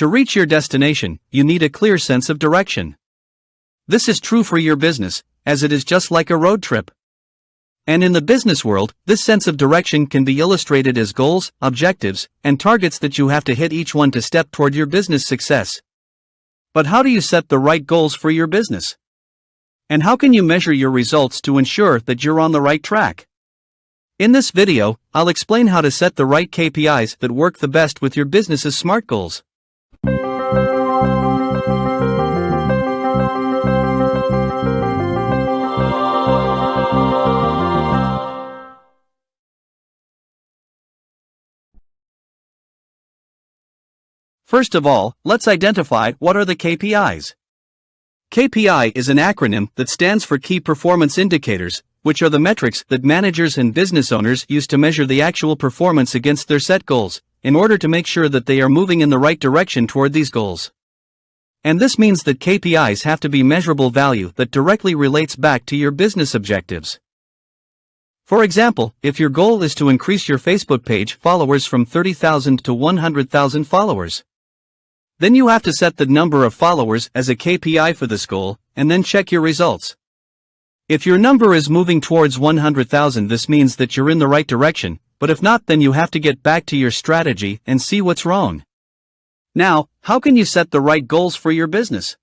To reach your destination, you need a clear sense of direction. This is true for your business, as it is just like a road trip. And in the business world, this sense of direction can be illustrated as goals, objectives, and targets that you have to hit each one to step toward your business success. But how do you set the right goals for your business? And how can you measure your results to ensure that you're on the right track? In this video, I'll explain how to set the right KPIs that work the best with your business's SMART goals. First of all, let's identify what are the KPIs. KPI is an acronym that stands for Key Performance Indicators, which are the metrics that managers and business owners use to measure the actual performance against their set goals, in order to make sure that they are moving in the right direction toward these goals. And this means that KPIs have to be measurable value that directly relates back to your business objectives. For example, if your goal is to increase your Facebook page followers from 30,000 to 100,000 followers, then you have to set the number of followers as a KPI for this goal, and then check your results. If your number is moving towards 100,000, this means that you're in the right direction, but if not, then you have to get back to your strategy and see what's wrong. Now, how can you set the right goals for your business?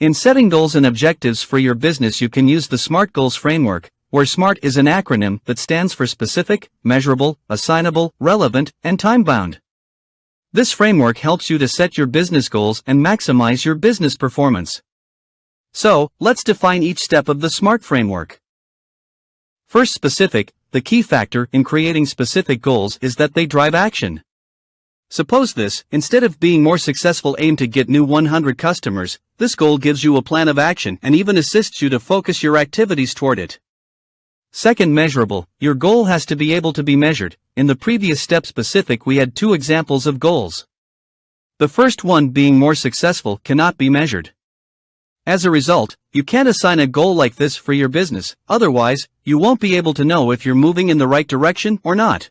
In setting goals and objectives for your business, you can use the SMART Goals framework, where SMART is an acronym that stands for specific, measurable, assignable, relevant, and time-bound. This framework helps you to set your business goals and maximize your business performance. So, let's define each step of the SMART framework. First, specific. The key factor in creating specific goals is that they drive action. Suppose this, instead of being more successful, aim to get new 100 customers, this goal gives you a plan of action and even assists you to focus your activities toward it. Second, measurable. Your goal has to be able to be measured. In the previous step, specific, we had two examples of goals. The first one, being more successful, cannot be measured. As a result, you can't assign a goal like this for your business, otherwise, you won't be able to know if you're moving in the right direction or not.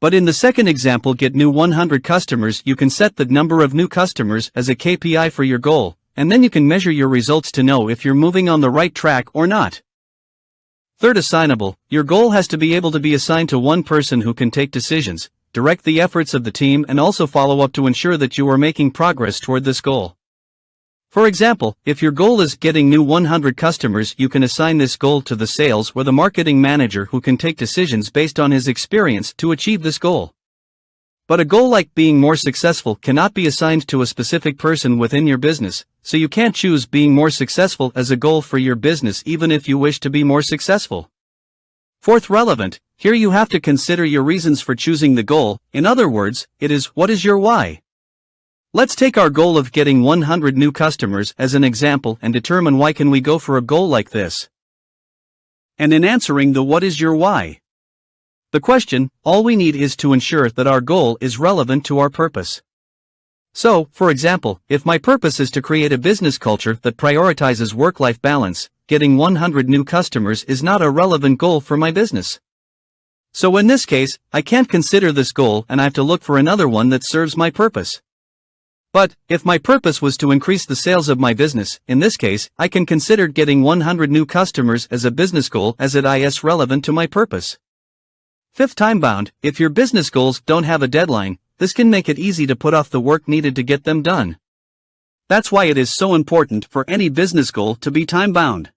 But in the second example, get new 100 customers, you can set the number of new customers as a KPI for your goal, and then you can measure your results to know if you're moving on the right track or not. Third, assignable. Your goal has to be able to be assigned to one person who can take decisions, direct the efforts of the team, and also follow up to ensure that you are making progress toward this goal. For example, if your goal is getting new 100 customers, you can assign this goal to the sales or the marketing manager who can take decisions based on his experience to achieve this goal. But a goal like being more successful cannot be assigned to a specific person within your business, so you can't choose being more successful as a goal for your business even if you wish to be more successful. Fourth, relevant. Here you have to consider your reasons for choosing the goal. In other words, it is, what is your why? Let's take our goal of getting 100 new customers as an example and determine why can we go for a goal like this. And in answering the what is your why the question, all we need is to ensure that our goal is relevant to our purpose. So, for example, if my purpose is to create a business culture that prioritizes work-life balance, getting 100 new customers is not a relevant goal for my business. So in this case, I can't consider this goal and I have to look for another one that serves my purpose. But, if my purpose was to increase the sales of my business, in this case, I can consider getting 100 new customers as a business goal as it is relevant to my purpose. Fifth, time-bound. If your business goals don't have a deadline, this can make it easy to put off the work needed to get them done. That's why it is so important for any business goal to be time-bound.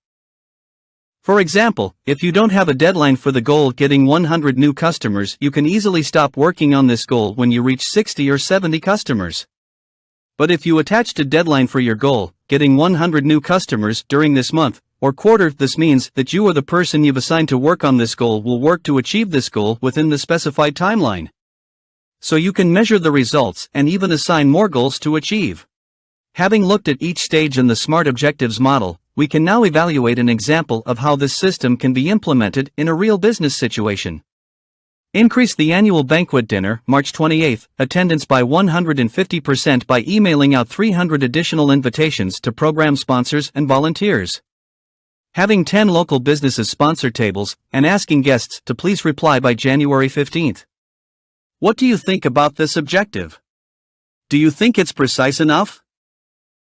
For example, if you don't have a deadline for the goal getting 100 new customers, you can easily stop working on this goal when you reach 60 or 70 customers. But if you attached a deadline for your goal, getting 100 new customers during this month or quarter, this means that you or the person you've assigned to work on this goal will work to achieve this goal within the specified timeline. So you can measure the results and even assign more goals to achieve. Having looked at each stage in the SMART Objectives model, we can now evaluate an example of how this system can be implemented in a real business situation. Increase the annual banquet dinner, March 28, attendance by 150% by emailing out 300 additional invitations to program sponsors and volunteers. Having 10 local businesses sponsor tables, and asking guests to please reply by January 15th. What do you think about this objective? Do you think it's precise enough?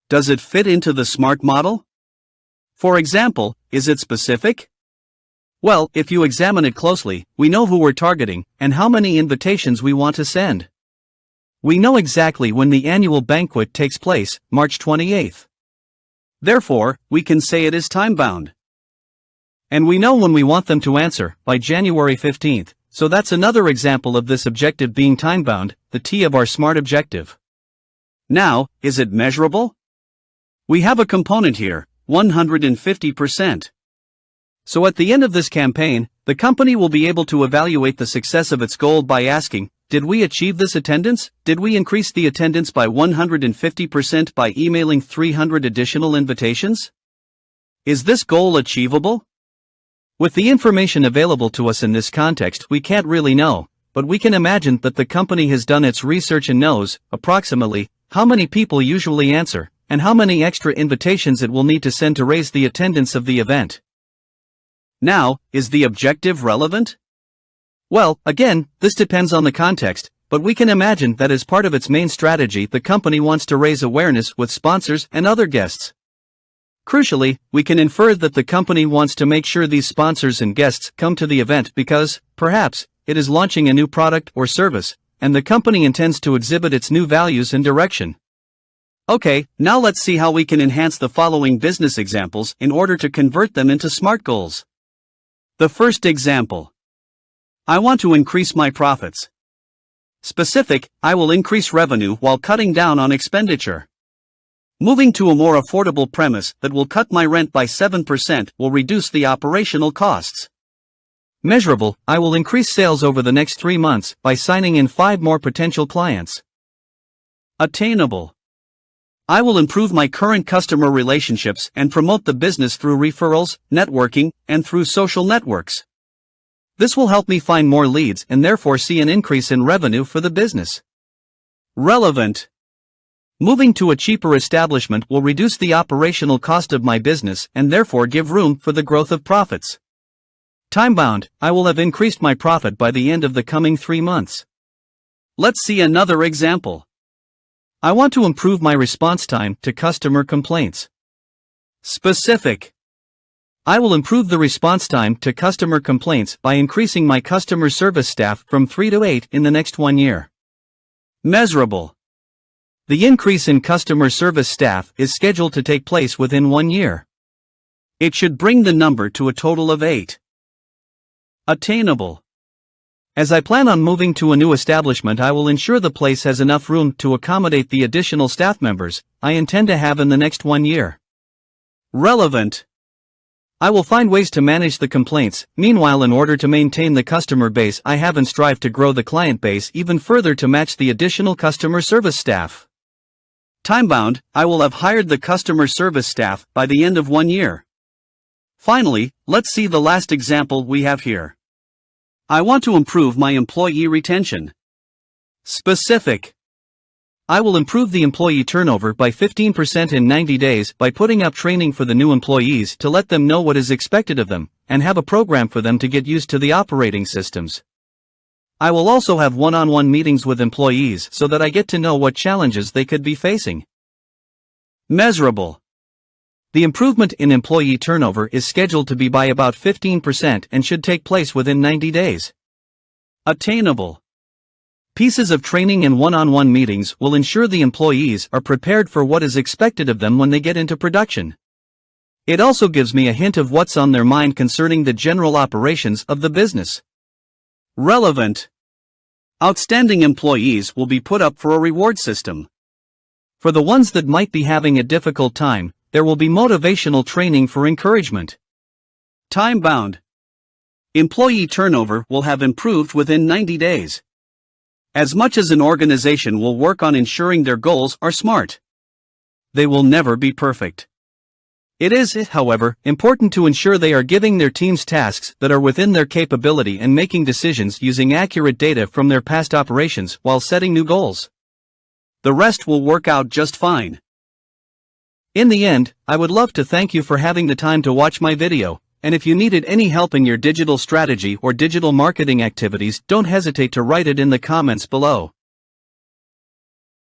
Does it fit into the SMART model? For example, is it specific? Well, if you examine it closely, we know who we're targeting and how many invitations we want to send. We know exactly when the annual banquet takes place, March 28th. Therefore, we can say it is time-bound. And we know when we want them to answer, by January 15th, so that's another example of this objective being time-bound, the T of our SMART objective. Now, is it measurable? We have a component here, 150%. So at the end of this campaign, the company will be able to evaluate the success of its goal by asking, did we achieve this attendance? Did we increase the attendance by 150% by emailing 300 additional invitations? Is this goal achievable? With the information available to us in this context, we can't really know, but we can imagine that the company has done its research and knows, approximately, how many people usually answer, and how many extra invitations it will need to send to raise the attendance of the event. Now, is the objective relevant? Well, again, this depends on the context, but we can imagine that as part of its main strategy, the company wants to raise awareness with sponsors and other guests. Crucially, we can infer that the company wants to make sure these sponsors and guests come to the event because, perhaps, it is launching a new product or service, and the company intends to exhibit its new values and direction. Okay, now let's see how we can enhance the following business examples in order to convert them into SMART goals. The first example. I want to increase my profits. Specific, I will increase revenue while cutting down on expenditure. Moving to a more affordable premise that will cut my rent by 7% will reduce the operational costs. Measurable, I will increase sales over the next 3 months by signing in 5 more potential clients. Attainable. I will improve my current customer relationships and promote the business through referrals, networking, and through social networks. This will help me find more leads and therefore see an increase in revenue for the business. Relevant. Moving to a cheaper establishment will reduce the operational cost of my business and therefore give room for the growth of profits. Time-bound, I will have increased my profit by the end of the coming 3 months. Let's see another example. I want to improve my response time to customer complaints. Specific. I will improve the response time to customer complaints by increasing my customer service staff from 3 to 8 in the next 1 year. Measurable. The increase in customer service staff is scheduled to take place within 1 year. It should bring the number to a total of 8. Attainable. As I plan on moving to a new establishment, I will ensure the place has enough room to accommodate the additional staff members I intend to have in the next 1 year. Relevant. I will find ways to manage the complaints, meanwhile in order to maintain the customer base I have and strive to grow the client base even further to match the additional customer service staff. Time-bound, I will have hired the customer service staff by the end of 1 year. Finally, let's see the last example we have here. I want to improve my employee retention. Specific. I will improve the employee turnover by 15% in 90 days by putting up training for the new employees to let them know what is expected of them, and have a program for them to get used to the operating systems. I will also have one-on-one meetings with employees so that I get to know what challenges they could be facing. Measurable. The improvement in employee turnover is scheduled to be by about 15% and should take place within 90 days. Attainable. Pieces of training and one-on-one meetings will ensure the employees are prepared for what is expected of them when they get into production. It also gives me a hint of what's on their mind concerning the general operations of the business. Relevant. Outstanding employees will be put up for a reward system. For the ones that might be having a difficult time, there will be motivational training for encouragement. Time-bound. Employee turnover will have improved within 90 days. As much as an organization will work on ensuring their goals are SMART, they will never be perfect. It is, however, important to ensure they are giving their teams tasks that are within their capability and making decisions using accurate data from their past operations while setting new goals. The rest will work out just fine. In the end, I would love to thank you for having the time to watch my video, and if you needed any help in your digital strategy or digital marketing activities, don't hesitate to write it in the comments below.